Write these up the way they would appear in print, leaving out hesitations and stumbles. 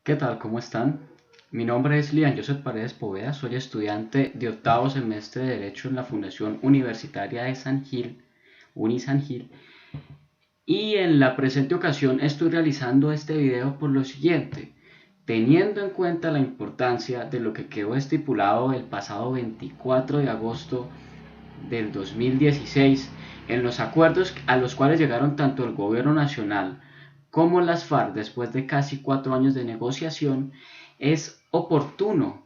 ¿Qué tal? ¿Cómo están? Mi nombre es Lian Joseph Paredes Poveda, soy estudiante de octavo semestre de Derecho en la Fundación Universitaria de San Gil, Unisan Gil, y en la presente ocasión estoy realizando este video por lo siguiente, teniendo en cuenta la importancia de lo que quedó estipulado el pasado 24 de agosto del 2016 en los acuerdos a los cuales llegaron tanto el gobierno nacional como las FARC después de casi 4 años de negociación. Es oportuno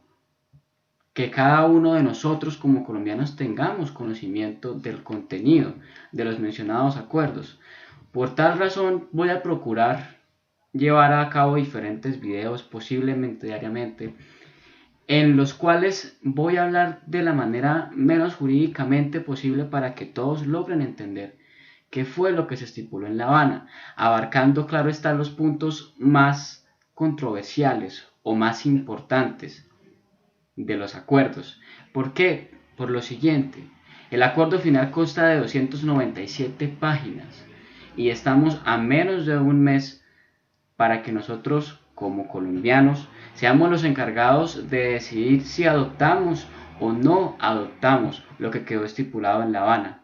que cada uno de nosotros como colombianos tengamos conocimiento del contenido de los mencionados acuerdos. Por tal razón voy a procurar llevar a cabo diferentes videos, posiblemente diariamente, en los cuales voy a hablar de la manera menos jurídicamente posible para que todos logren entender qué fue lo que se estipuló en La Habana, abarcando, claro está, los puntos más controversiales o más importantes de los acuerdos. ¿Por qué? Por lo siguiente, el acuerdo final consta de 297 páginas y estamos a menos de un mes para que nosotros como colombianos seamos los encargados de decidir si adoptamos o no adoptamos lo que quedó estipulado en La Habana.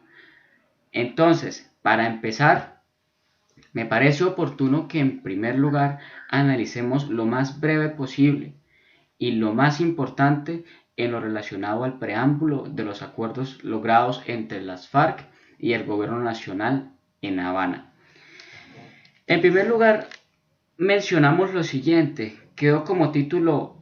Entonces, para empezar, me parece oportuno que en primer lugar analicemos lo más breve posible y lo más importante en lo relacionado al preámbulo de los acuerdos logrados entre las FARC y el gobierno nacional en La Habana. En primer lugar, mencionamos lo siguiente, quedó como título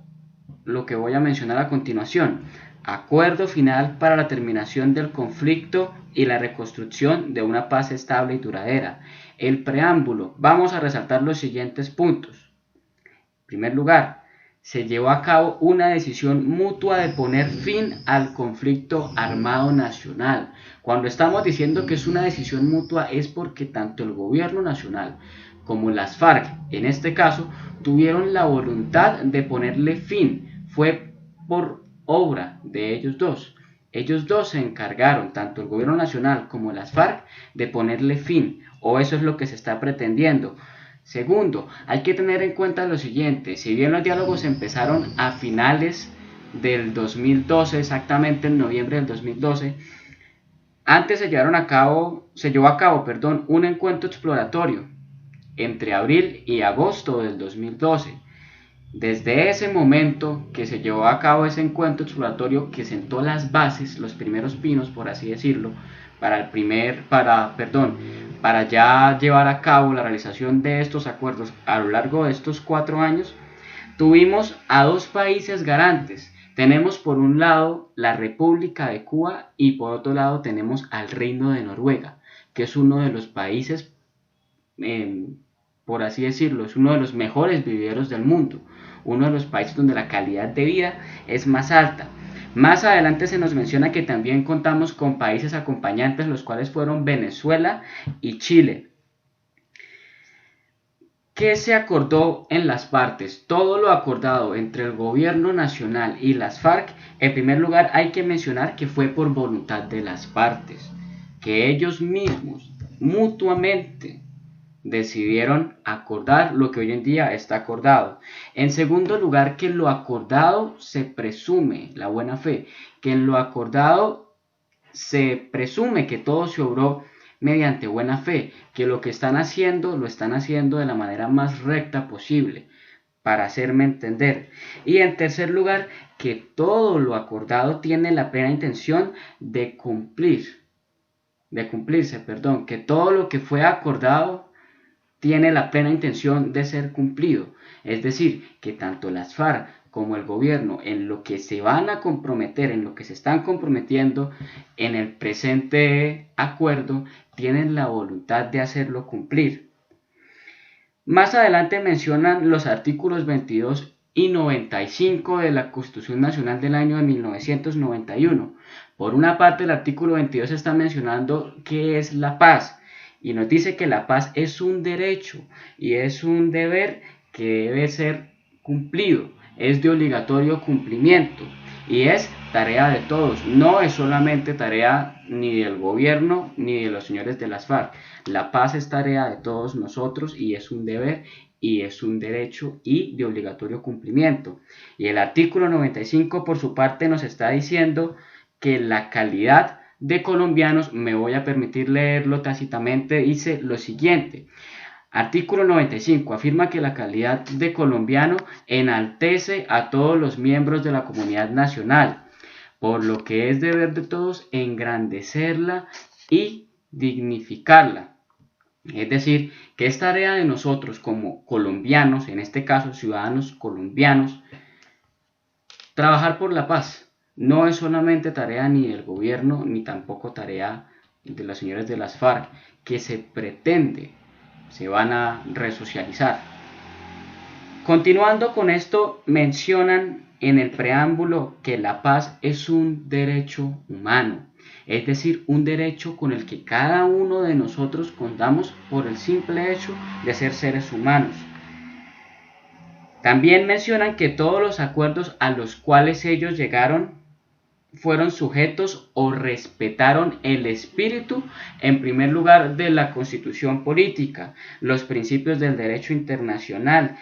lo que voy a mencionar a continuación: acuerdo final para la terminación del conflicto y la reconstrucción de una paz estable y duradera. El preámbulo, vamos a resaltar los siguientes puntos. En primer lugar, se llevó a cabo una decisión mutua de poner fin al conflicto armado nacional. Cuando estamos diciendo que es una decisión mutua es porque tanto el gobierno nacional como las FARC, en este caso, tuvieron la voluntad de ponerle fin. Fue por obra de ellos dos. Ellos dos se encargaron, tanto el gobierno nacional como las FARC, de ponerle fin, o eso es lo que se está pretendiendo. Segundo, hay que tener en cuenta lo siguiente: si bien los diálogos empezaron a finales del 2012, exactamente en noviembre del 2012, antes se llevó a cabo, un encuentro exploratorio entre abril y agosto del 2012. Desde ese momento que se llevó a cabo ese encuentro exploratorio que sentó las bases, los primeros pinos, por así decirlo, para ya llevar a cabo la realización de estos acuerdos a lo largo de estos 4 años, tuvimos a dos países garantes. Tenemos por un lado la República de Cuba y por otro lado tenemos al Reino de Noruega, que es uno de los países, eh, por así decirlo, es uno de los mejores viveros del mundo, uno de los países donde la calidad de vida es más alta. Más adelante se nos menciona que también contamos con países acompañantes, los cuales fueron Venezuela y Chile. ¿Qué se acordó en las partes? Todo lo acordado entre el gobierno nacional y las FARC, en primer lugar hay que mencionar que fue por voluntad de las partes, que ellos mismos mutuamente decidieron acordar lo que hoy en día está acordado. En segundo lugar, que lo acordado se presume, la buena fe, que en lo acordado se presume que todo se obró mediante buena fe, que lo que están haciendo lo están haciendo de la manera más recta posible, para hacerme entender. Y en tercer lugar, que todo lo acordado tiene la plena intención de cumplirse, que todo lo que fue acordado tiene la plena intención de ser cumplido. Es decir, que tanto las FARC como el gobierno en lo que se van a comprometer, en lo que se están comprometiendo en el presente acuerdo, tienen la voluntad de hacerlo cumplir. Más adelante mencionan los artículos 22 y 95 de la Constitución Nacional del año de 1991. Por una parte, el artículo 22 está mencionando qué es la paz y nos dice que la paz es un derecho y es un deber que debe ser cumplido, es de obligatorio cumplimiento y es tarea de todos, no es solamente tarea ni del gobierno ni de los señores de las FARC. La paz es tarea de todos nosotros y es un deber y es un derecho y de obligatorio cumplimiento. Y el artículo 95 por su parte nos está diciendo que la calidad de colombianos, me voy a permitir leerlo tácitamente, dice lo siguiente. Artículo 95. Afirma que la calidad de colombiano enaltece a todos los miembros de la comunidad nacional, por lo que es deber de todos engrandecerla y dignificarla. Es decir, que es tarea de nosotros como colombianos, en este caso ciudadanos colombianos, trabajar por la paz. No es solamente tarea ni del gobierno, ni tampoco tarea de los señores de las FARC, que se pretende, se van a resocializar. Continuando con esto, mencionan en el preámbulo que la paz es un derecho humano, es decir, un derecho con el que cada uno de nosotros contamos por el simple hecho de ser seres humanos. También mencionan que todos los acuerdos a los cuales ellos llegaron fueron sujetos o respetaron el espíritu, en primer lugar, de la Constitución política, los principios del derecho internacional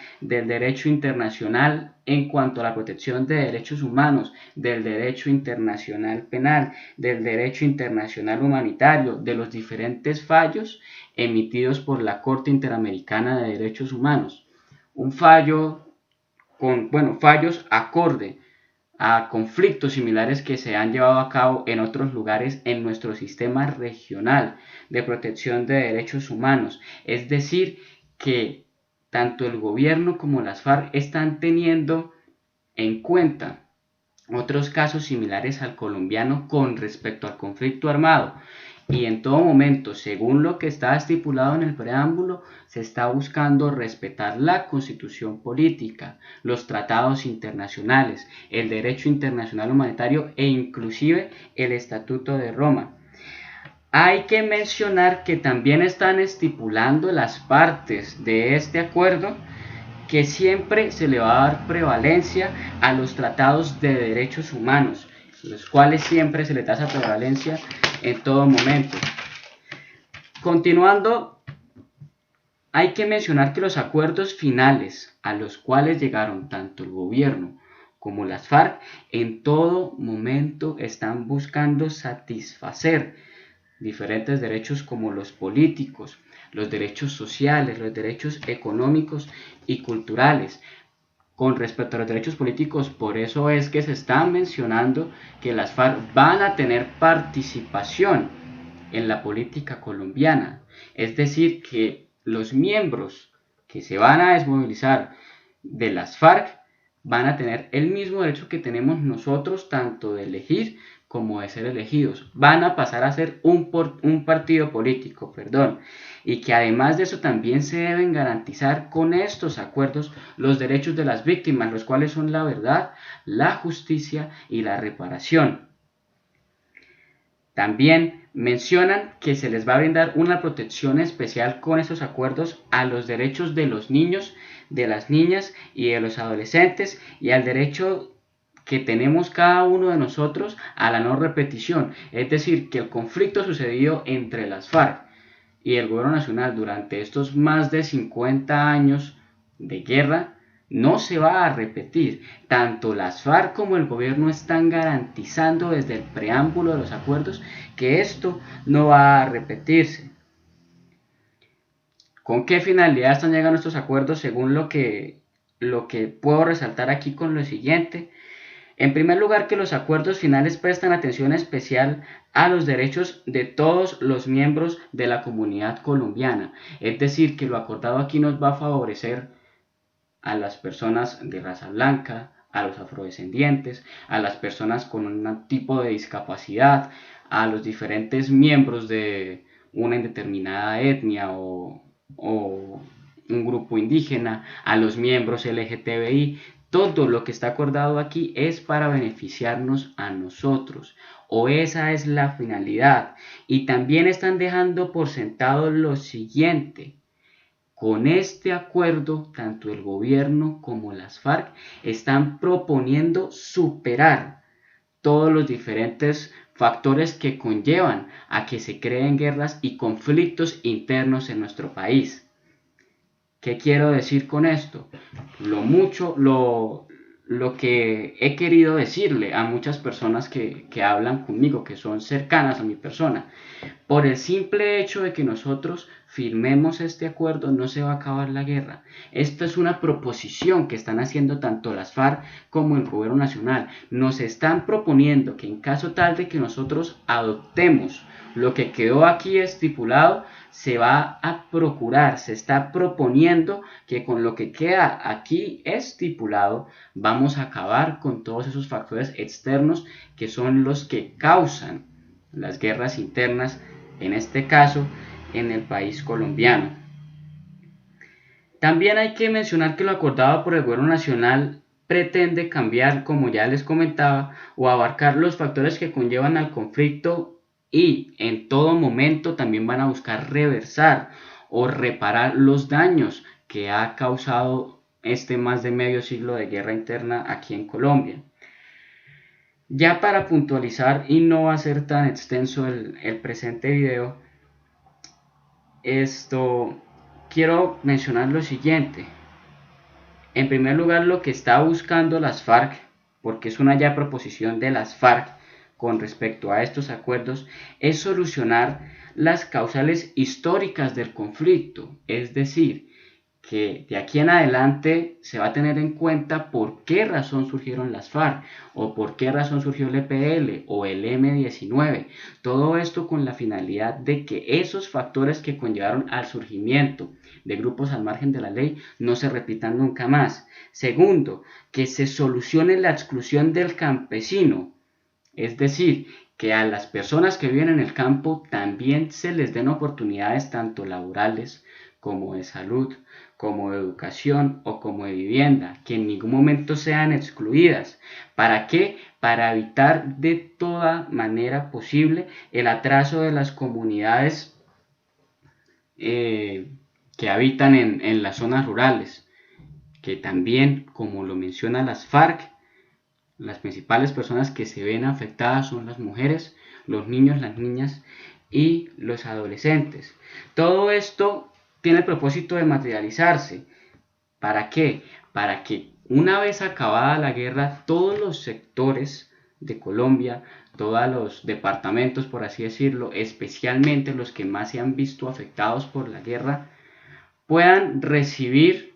en cuanto a la protección de derechos humanos, del derecho internacional penal, del derecho internacional humanitario, de los diferentes fallos emitidos por la Corte Interamericana de Derechos Humanos. Un fallo fallos acorde a conflictos similares que se han llevado a cabo en otros lugares en nuestro sistema regional de protección de derechos humanos. Es decir, que tanto el gobierno como las FARC están teniendo en cuenta otros casos similares al colombiano con respecto al conflicto armado. Y en todo momento, según lo que está estipulado en el preámbulo, se está buscando respetar la Constitución política, los tratados internacionales, el derecho internacional humanitario e inclusive el Estatuto de Roma. Hay que mencionar que también están estipulando las partes de este acuerdo que siempre se le va a dar prevalencia a los tratados de derechos humanos, los cuales siempre se le da esa prevalencia en todo momento. Continuando, hay que mencionar que los acuerdos finales a los cuales llegaron tanto el gobierno como las FARC en todo momento están buscando satisfacer diferentes derechos como los políticos, los derechos sociales, los derechos económicos y culturales. Con respecto a los derechos políticos, por eso es que se está mencionando que las FARC van a tener participación en la política colombiana. Es decir, que los miembros que se van a desmovilizar de las FARC van a tener el mismo derecho que tenemos nosotros, tanto de elegir como de ser elegidos. Van a pasar a ser un partido político, y que además de eso también se deben garantizar con estos acuerdos los derechos de las víctimas, los cuales son la verdad, la justicia y la reparación. También mencionan que se les va a brindar una protección especial con estos acuerdos a los derechos de los niños, de las niñas y de los adolescentes, y al derecho que tenemos cada uno de nosotros a la no repetición. Es decir, que el conflicto sucedido entre las FARC y el gobierno nacional durante estos más de 50 años de guerra no se va a repetir. Tanto las FARC como el gobierno están garantizando desde el preámbulo de los acuerdos que esto no va a repetirse. ¿Con qué finalidad están llegando estos acuerdos? Según lo que puedo resaltar aquí con lo siguiente. En primer lugar, que los acuerdos finales prestan atención especial a los derechos de todos los miembros de la comunidad colombiana. Es decir, que lo acordado aquí nos va a favorecer a las personas de raza blanca, a los afrodescendientes, a las personas con un tipo de discapacidad, a los diferentes miembros de una indeterminada etnia o un grupo indígena, a los miembros LGTBI. Todo lo que está acordado aquí es para beneficiarnos a nosotros, o esa es la finalidad. Y también están dejando por sentado lo siguiente: con este acuerdo, tanto el gobierno como las FARC están proponiendo superar todos los diferentes factores que conllevan a que se creen guerras y conflictos internos en nuestro país. ¿Qué quiero decir con esto? Lo que he querido decirle a muchas personas que hablan conmigo, que son cercanas a mi persona. Por el simple hecho de que nosotros firmemos este acuerdo, no se va a acabar la guerra. Esto es una proposición que están haciendo tanto las FARC como el gobierno nacional. Nos están proponiendo que en caso tal de que nosotros adoptemos lo que quedó aquí estipulado, se va a procurar, se está proponiendo que con lo que queda aquí estipulado vamos a acabar con todos esos factores externos que son los que causan las guerras internas, en este caso en el país colombiano. También hay que mencionar que lo acordado por el gobierno nacional pretende cambiar, como ya les comentaba, o abarcar los factores que conllevan al conflicto y en todo momento también van a buscar reversar o reparar los daños que ha causado este más de medio siglo de guerra interna aquí en Colombia. Ya para puntualizar y no va a ser tan extenso el presente video, quiero mencionar lo siguiente. En primer lugar, lo que está buscando las FARC, porque es una ya proposición de las FARC con respecto a estos acuerdos, es solucionar las causales históricas del conflicto, es decir, que de aquí en adelante se va a tener en cuenta por qué razón surgieron las FARC o por qué razón surgió el EPL o el M-19. Todo esto con la finalidad de que esos factores que conllevaron al surgimiento de grupos al margen de la ley no se repitan nunca más. Segundo, que se solucione la exclusión del campesino, es decir, que a las personas que viven en el campo también se les den oportunidades tanto laborales como de salud, como de educación o como de vivienda, que en ningún momento sean excluidas. ¿Para qué? Para evitar de toda manera posible el atraso de las comunidades que habitan en las zonas rurales, que también, como lo menciona las FARC, las principales personas que se ven afectadas son las mujeres, los niños, las niñas y los adolescentes. Todo esto tiene el propósito de materializarse. ¿Para qué? Para que una vez acabada la guerra, todos los sectores de Colombia, todos los departamentos, por así decirlo, especialmente los que más se han visto afectados por la guerra, puedan recibir,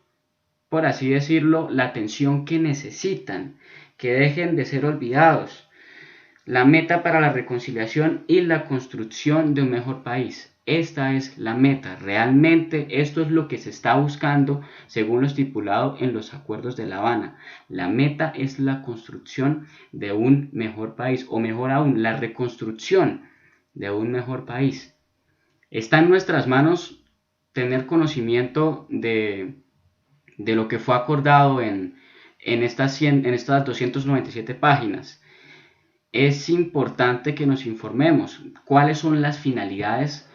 por así decirlo, la atención que necesitan, que dejen de ser olvidados. La meta para la reconciliación y la construcción de un mejor país. Esta es la meta. Realmente esto es lo que se está buscando según lo estipulado en los acuerdos de La Habana. La meta es la construcción de un mejor país, o mejor aún, la reconstrucción de un mejor país. Está en nuestras manos tener conocimiento de lo que fue acordado en estas 297 páginas. Es importante que nos informemos cuáles son las finalidades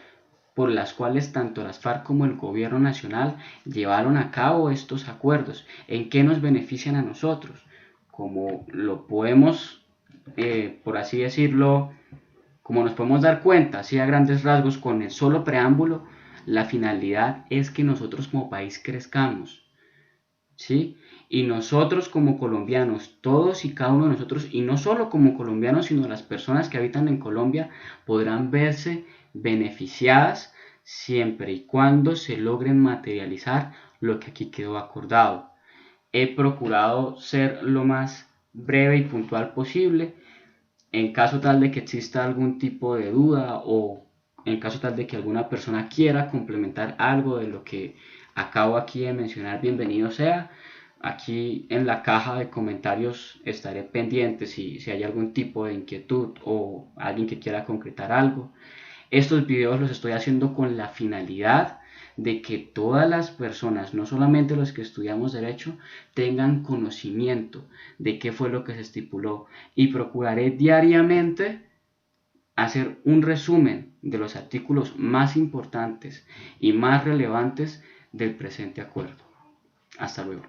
por las cuales tanto las FARC como el gobierno nacional llevaron a cabo estos acuerdos, en qué nos benefician a nosotros. Como lo podemos, por así decirlo, como nos podemos dar cuenta, así a grandes rasgos, con el solo preámbulo, la finalidad es que nosotros como país crezcamos, ¿sí? Y nosotros como colombianos, todos y cada uno de nosotros, y no solo como colombianos, sino las personas que habitan en Colombia, podrán verse beneficiadas siempre y cuando se logren materializar lo que aquí quedó acordado. He procurado ser lo más breve y puntual posible. En caso tal de que exista algún tipo de duda o en caso tal de que alguna persona quiera complementar algo de lo que acabo aquí de mencionar, bienvenido sea. Aquí en la caja de comentarios estaré pendiente si hay algún tipo de inquietud o alguien que quiera concretar algo. Estos videos los estoy haciendo con la finalidad de que todas las personas, no solamente los que estudiamos derecho, tengan conocimiento de qué fue lo que se estipuló, y procuraré diariamente hacer un resumen de los artículos más importantes y más relevantes del presente acuerdo. Hasta luego.